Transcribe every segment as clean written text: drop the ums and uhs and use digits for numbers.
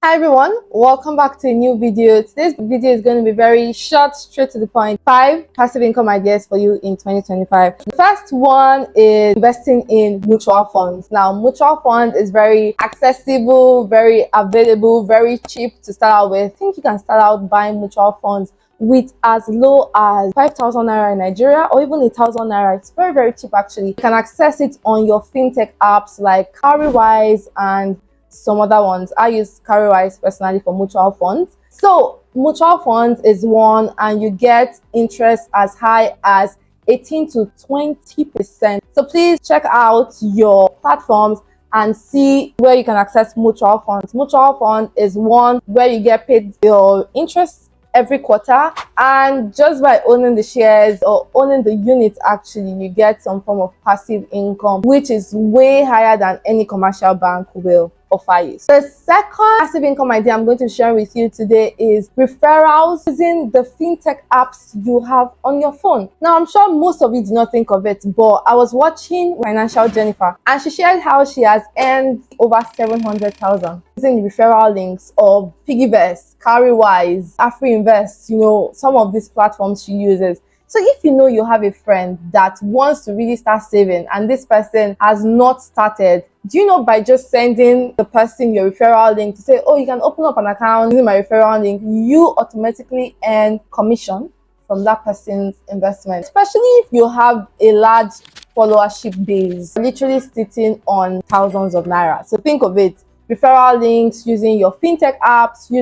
Hi everyone, welcome back to a new video. Today's video is going to be very short, straight to the point. 5 passive income ideas for you in 2025. The first one is investing in mutual funds. Now, mutual funds is very accessible, very available, very cheap to start out with. I think you can start out buying mutual funds with as low as 5,000 naira in Nigeria or even 1,000 naira. It's very, very cheap actually. You can access it on your fintech apps like Cowrywise and some other ones. I use Cowrywise personally for mutual funds. So mutual funds is one, and you get interest as high as 18 to 20%. So please check out your platforms and see where you can access mutual funds. Mutual fund is one where you get paid your interest every quarter, and just by owning the shares or owning the units, actually you get some form of passive income, which is way higher than any commercial bank will offer you. The second passive income idea I'm going to share with you today is referrals using the fintech apps you have on your phone. Now, I'm sure most of you did not think of it, but I was watching Financial Jennifer and she shared how she has earned over 700,000 using referral links of Piggyvest, Cowrywise, AfriInvest, some of these platforms she uses. So if you have a friend that wants to really start saving and this person has not started, do you know, by just sending the person your referral link to say, oh, you can open up an account using my referral link, you automatically earn commission from that person's investment, especially if you have a large followership base, literally sitting on thousands of naira. So think of it. Referral links using your fintech apps,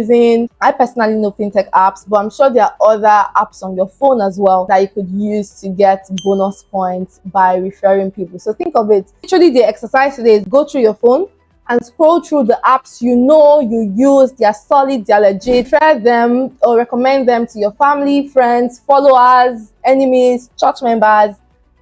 I personally know fintech apps, but I'm sure there are other apps on your phone as well that you could use to get bonus points by referring people. So think of it. Literally, the exercise today is go through your phone and scroll through the apps you use. They are solid, they are legit. Refer them or recommend them to your family, friends, followers, enemies, church members.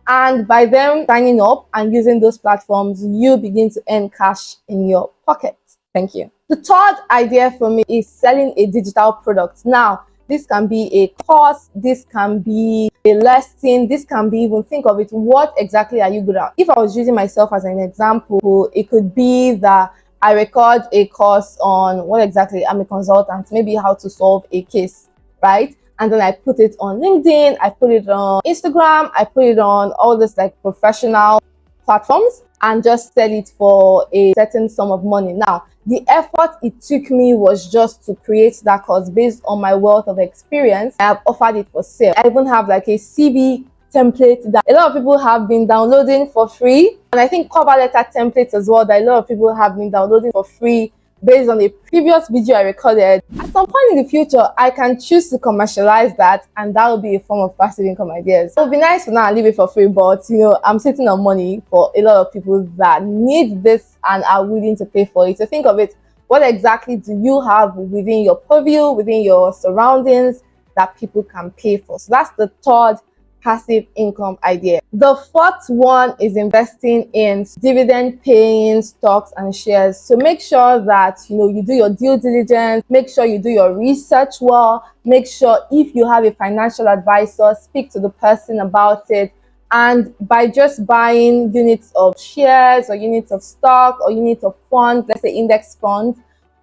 And by them signing up and using those platforms, you begin to earn cash in your pocket. Thank you. The third idea for me is selling a digital product. Now, this can be a course, this can be a lesson, this can be even, think of it, what exactly are you good at? If I was using myself as an example, it could be that I record a course on what exactly, I'm a consultant, maybe how to solve a case, right? And then I put it on LinkedIn, I put it on Instagram, I put it on all this like professional platforms and just sell it for a certain sum of money. Now, the effort it took me was just to create that course based on my wealth of experience. I have offered it for sale. I even have like a CV template that a lot of people have been downloading for free. And I think cover letter templates as well that a lot of people have been downloading for free based on a previous video I recorded. At some point in the future, I can choose to commercialize that, and that will be a form of passive income ideas. It would be nice for now and leave it for free, but I'm sitting on money for a lot of people that need this and are willing to pay for it. So think of it, what exactly do you have within your purview, within your surroundings that people can pay for? So that's the third passive income idea. The fourth one is investing in dividend-paying stocks and shares. So make sure that you do your due diligence, make sure you do your research well, make sure if you have a financial advisor, speak to the person about it. And by just buying units of shares or units of stock or units of funds, let's say index funds,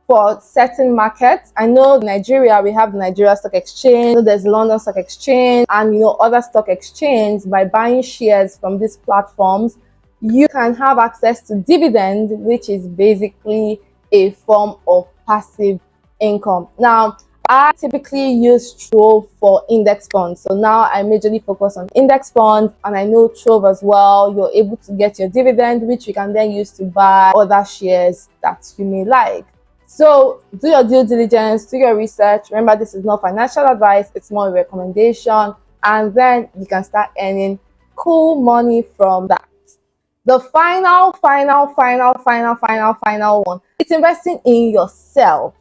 for certain markets. I know in Nigeria, we have the Nigeria Stock Exchange, there's London Stock Exchange, and other stock exchange. By buying shares from these platforms, you can have access to dividend, which is basically a form of passive income. Now, I typically use Trove for index funds. So now I majorly focus on index funds, and I know Trove as well. You're able to get your dividend, which you can then use to buy other shares that you may like. So do your due diligence, do your research. Remember, this is not financial advice, it's more a recommendation, and then you can start earning cool money from that. The final one, it's investing in yourself.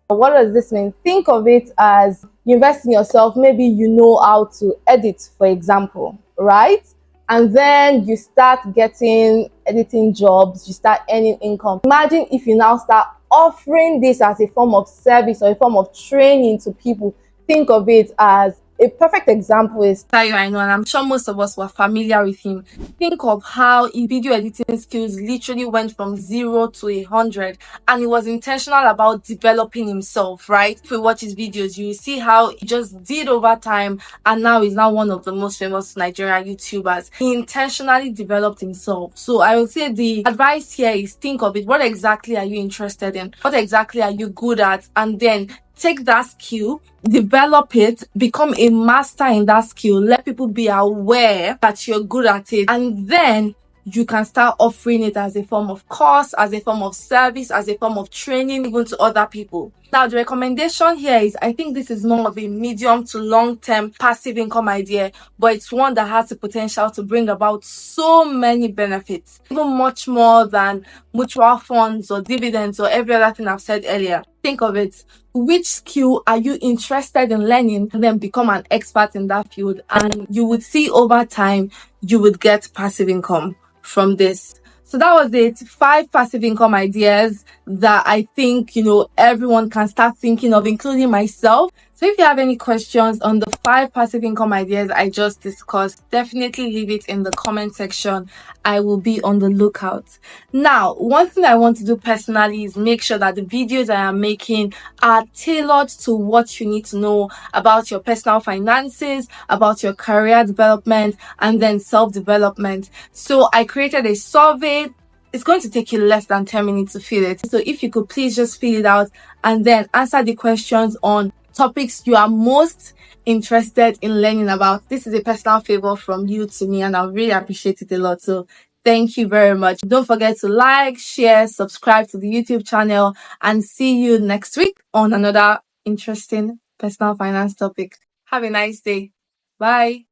What does this mean? Think of it as you invest in yourself. Maybe you know how to edit, for example, right? And then you start getting editing jobs, you start earning income. Imagine if you now start offering this as a form of service or a form of training to people. Think of it as A perfect example is Tayo, I know, and I'm sure most of us were familiar with him. Think of how his video editing skills literally went from 0 to 100, and he was intentional about developing himself, right? If you watch his videos, you will see how he just did over time, and now he's now one of the most famous Nigerian YouTubers. He intentionally developed himself. So I would say the advice here is think of it. What exactly are you interested in? What exactly are you good at? And then take that skill, develop it, become a master in that skill, let people be aware that you're good at it, and then you can start offering it as a form of course, as a form of service, as a form of training, even to other people. Now, the recommendation here is, I think this is more of a medium to long-term passive income idea, but it's one that has the potential to bring about so many benefits, even much more than mutual funds or dividends or every other thing I've said earlier. Think of it. Which skill are you interested in learning, and then become an expert in that field, and you would see over time you would get passive income from this. So that was it. 5 passive income ideas that I think, everyone can start thinking of, including myself. So if you have any questions on the 5 passive income ideas I just discussed, definitely leave it in the comment section. I will be on the lookout. Now, one thing I want to do personally is make sure that the videos I am making are tailored to what you need to know about your personal finances, about your career development, and then self-development. So I created a survey. It's going to take you less than 10 minutes to fill it. So if you could please just fill it out and then answer the questions on topics you are most interested in learning about. This is a personal favor from you to me, and I really appreciate it a lot. So thank you very much. Don't forget to like, share, subscribe to the YouTube channel, and see you next week on another interesting personal finance topic. Have a nice day. Bye.